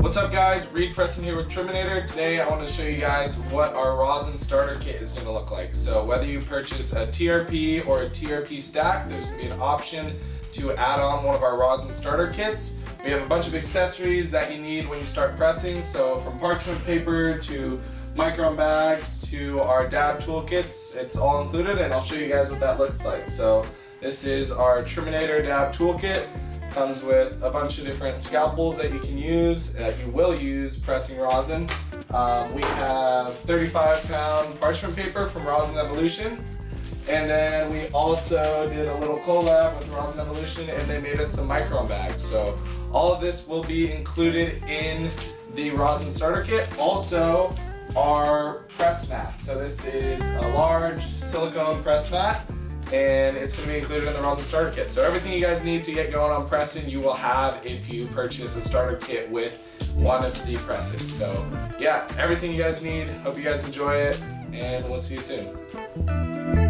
What's up guys, Reed Preston here with Triminator. Today I want to show you guys what our rosin starter kit is going to look like. So whether you purchase a TRP or a TRP stack, there's going to be an option to add on one of our rosin starter kits. We have a bunch of accessories that you need when you start pressing, so from parchment paper to micron bags to our dab toolkits, it's all included, and I'll show you guys what that looks like. So this is our Triminator dab toolkit. Comes with a bunch of different scalpels that you can use, that you will use pressing rosin. We have 35-pound parchment paper from Rosin Evolution. And then we also did a little collab with Rosin Evolution, and they made us some micron bags. So all of this will be included in the rosin starter kit. Also, our press mat. So this is a large silicone press mat, and it's going to be included in the rosin starter kit. So everything you guys need to get going on pressing, you will have if you purchase a starter kit with one of the presses. So yeah, everything you guys need. Hope you guys enjoy it, and we'll see you soon.